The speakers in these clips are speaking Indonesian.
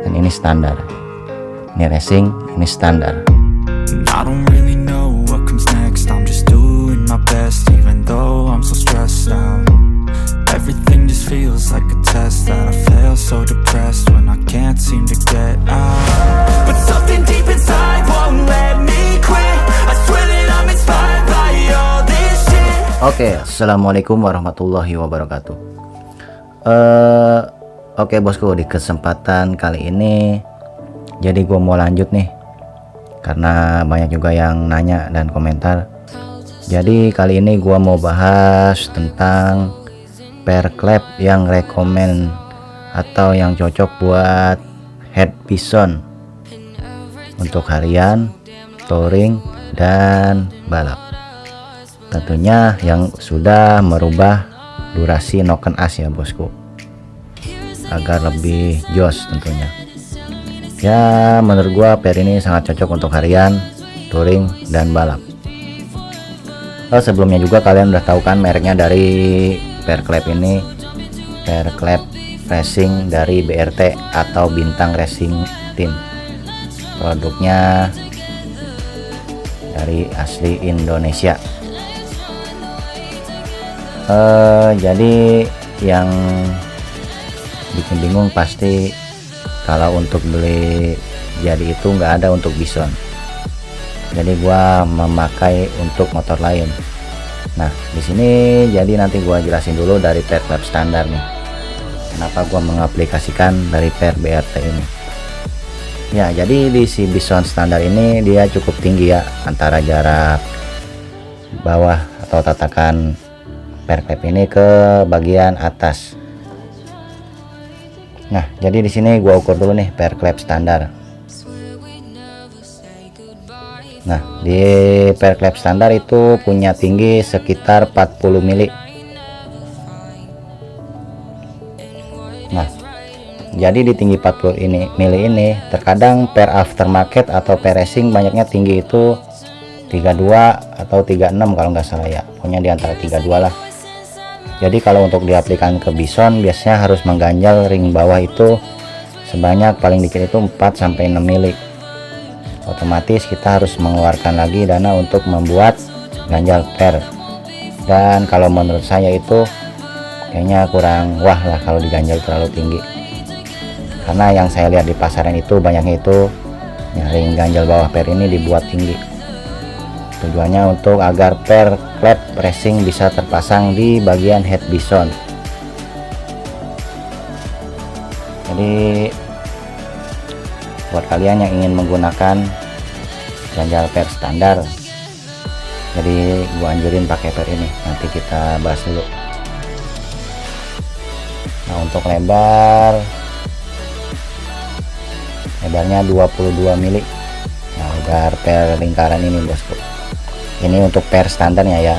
Dan ini standar. Ini racing, ini standar. I don't really know what comes next. I'm just doing my best, even though I'm so stressed out. Everything just feels like a test that I fail, so depressed when I can't seem to get out. But something deep inside won't let me quit. I swear that I'm inspired by all this shit. Oke, assalamualaikum warahmatullahi wabarakatuh. Oke bosku, di kesempatan kali ini jadi gue mau lanjut nih, karena banyak juga yang nanya dan komentar. Jadi kali ini gue mau bahas tentang pair clamp yang rekomen atau yang cocok buat head bison untuk harian, touring, dan balap. Tentunya yang sudah merubah durasi noken as ya bosku, agar lebih jos tentunya. Ya menurut gua pair ini sangat cocok untuk harian, touring, dan balap. Sebelumnya juga kalian udah tahu kan mereknya dari pair clamp ini, pair clamp racing dari BRT atau Bintang Racing Team. Produknya dari asli Indonesia. Jadi yang bikin bingung pasti kalau untuk beli jadi itu nggak ada untuk bison. Jadi gua memakai untuk motor lain. Nah di sini jadi nanti gua jelasin dulu dari pair clamp standar nih, kenapa gua mengaplikasikan dari pair BRT ini. Ya jadi di si bison standar ini dia cukup tinggi ya, antara jarak bawah atau tatakan pair clamp ini ke bagian atas. Nah, jadi di sini gua ukur dulu nih pair clamp standar. Nah, di pair clamp standar itu punya tinggi sekitar 40 mili. Nah, jadi di tinggi 40 mili ini terkadang pair aftermarket atau pair racing banyaknya tinggi itu 32 atau 36 kalau nggak salah ya. Pokoknya di antara 32 lah. Jadi kalau untuk diaplikasikan ke bison biasanya harus mengganjal ring bawah itu sebanyak paling dikit itu 4-6 mili. Otomatis kita harus mengeluarkan lagi dana untuk membuat ganjal pair. Dan kalau menurut saya itu kayaknya kurang wah lah kalau diganjal terlalu tinggi. Karena yang saya lihat di pasaran itu banyaknya itu ring ganjal bawah pair ini dibuat tinggi. Tujuannya untuk agar pair clamp racing bisa terpasang di bagian head bison. Jadi buat kalian yang ingin menggunakan ganjal pair standar, jadi gua anjurin pakai pair ini. Nanti kita bahas dulu. Nah untuk lebarnya 22 mili. Nah agar pair lingkaran ini bosku. Ini untuk pair standarnya ya.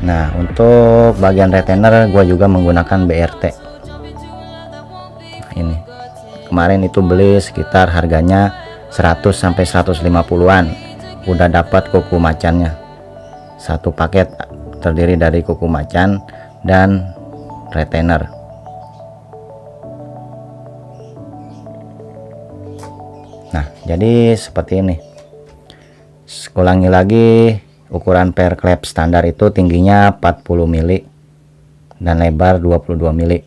Nah untuk bagian retainer gue juga menggunakan BRT. Nah, ini kemarin itu beli sekitar harganya 100-150-an. Udah dapat kuku macannya, satu paket terdiri dari kuku macan dan retainer. Nah jadi seperti ini. Ulangi lagi, ukuran pair clamp standar itu tingginya 40 mili dan lebar 22 mili.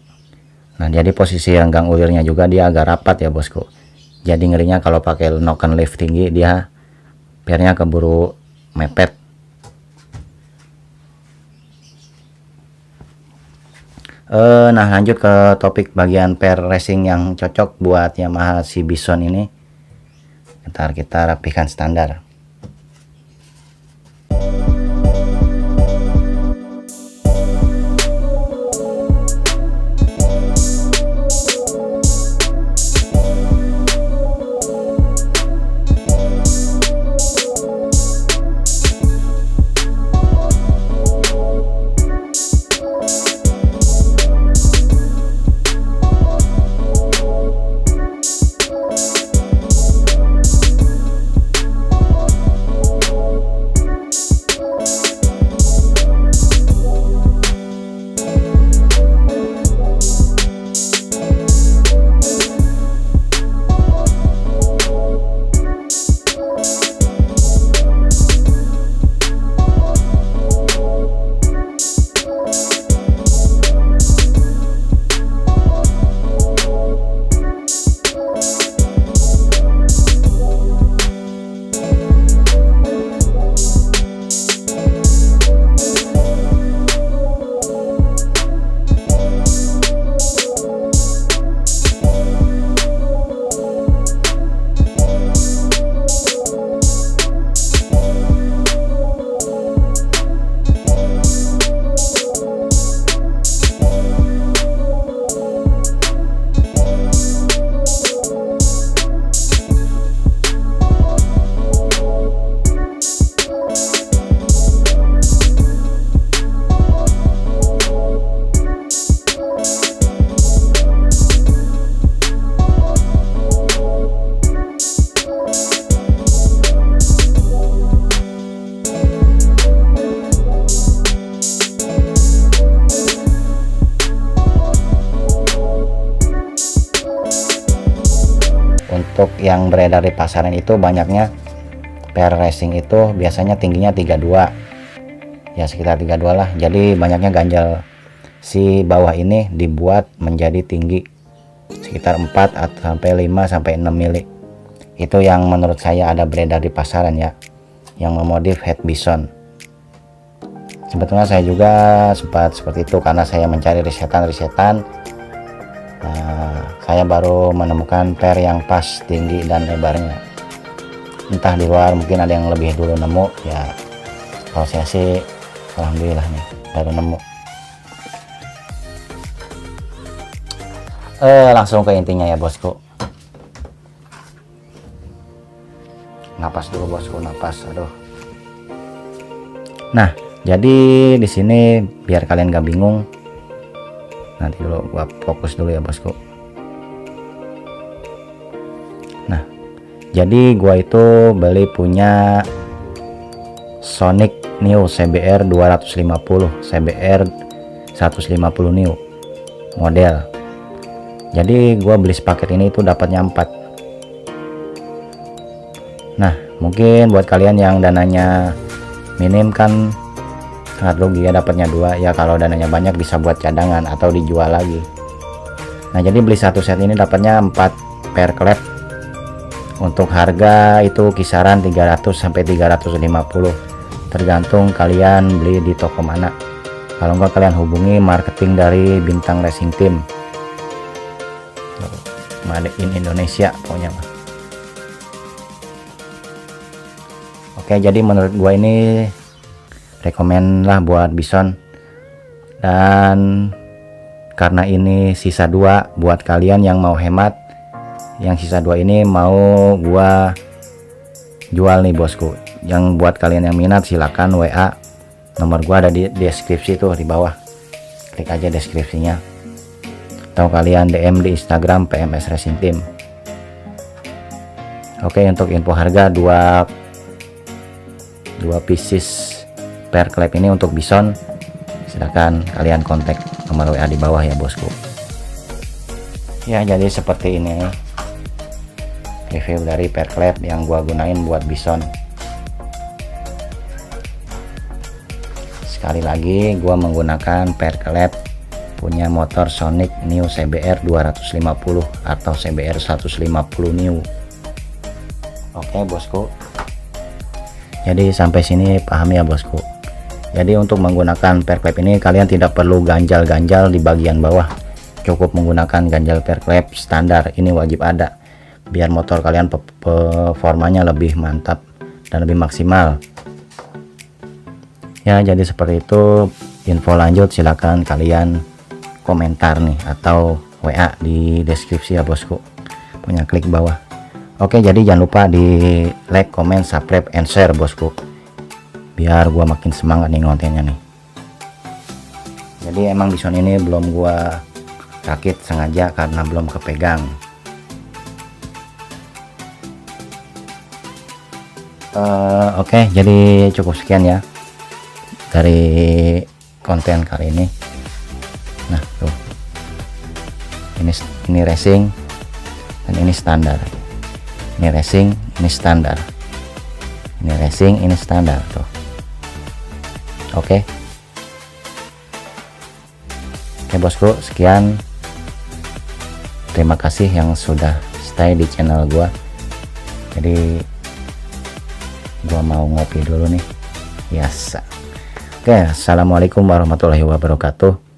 Nah jadi posisi renggang ulirnya juga dia agak rapat ya bosku. Jadi ngerinya kalau pakai noken lift tinggi dia pairnya keburu mepet. Nah lanjut ke topik bagian pair racing yang cocok buat Yamaha si bison ini. Ntar kita rapikan standar. untuk yang beredar di pasaran itu banyaknya per racing itu biasanya tingginya 32 ya, sekitar 32 lah. Jadi banyaknya ganjal si bawah ini dibuat menjadi tinggi sekitar 4 atau sampai 5 sampai 6 mili. Itu yang menurut saya ada beredar di pasaran ya, yang memodif head bison. Sebetulnya saya juga sempat seperti itu karena saya mencari risetan. Nah, saya baru menemukan per yang pas tinggi dan lebarnya. Entah di luar mungkin ada yang lebih dulu nemu ya. Kalau saya sih alhamdulillah nih baru nemu. Langsung ke intinya ya bosku. Napas dulu bosku, napas. Aduh. Nah, jadi di sini biar kalian gak bingung, nanti dulu gua fokus dulu ya bosku. Nah, jadi gua itu beli punya Sonic New CBR 250 CBR 150 New model. Jadi gua beli sepaket ini itu dapatnya 4. Nah, mungkin buat kalian yang dananya minim kan sangat rugi ya, dapatnya 2 ya. Kalau dananya banyak bisa buat cadangan atau dijual lagi. Nah, jadi beli satu set ini dapatnya 4 per klep. Untuk harga itu kisaran 300 sampai 350 tergantung kalian beli di toko mana. Kalau enggak kalian hubungi marketing dari Bintang Racing Team, Made in Indonesia pokoknya mah. Oke, jadi menurut gua ini rekomen lah buat bison, dan karena ini sisa 2 buat kalian yang mau hemat, yang sisa 2 ini mau gua jual nih bosku. Yang buat kalian yang minat silakan WA, nomor gua ada di deskripsi tuh di bawah, klik aja deskripsinya, atau kalian DM di Instagram PMS Racing Team. Oke, untuk info harga 2 pieces per klep ini untuk bison, silahkan kalian kontak nomor WA di bawah ya bosku. Ya, jadi seperti ini review dari per klep yang gua gunain buat bison. Sekali lagi gua menggunakan per klep punya motor Sonic New CBR 250 atau CBR 150 New. Oke bosku, jadi sampai sini paham ya bosku. Jadi untuk menggunakan per klep ini kalian tidak perlu ganjal-ganjal di bagian bawah, cukup menggunakan ganjal per klep standar. Ini wajib ada biar motor kalian performanya lebih mantap dan lebih maksimal ya. Jadi seperti itu. Info lanjut silakan kalian komentar nih atau WA di deskripsi ya bosku, punya klik bawah. Oke, jadi jangan lupa di like, comment, subscribe, and share bosku, biar gua makin semangat nih kontennya nih. Jadi emang bison ini belum gua rakit sengaja karena belum kepegang. Oke, jadi cukup sekian ya dari konten kali ini. Nah tuh, ini racing dan ini standar. Ini racing, ini standar. Ini racing, ini standar tuh. Oke bosku, sekian. Terima kasih yang sudah stay di channel gua. Jadi gua mau ngopi dulu nih biasa. Oke, assalamualaikum warahmatullahi wabarakatuh.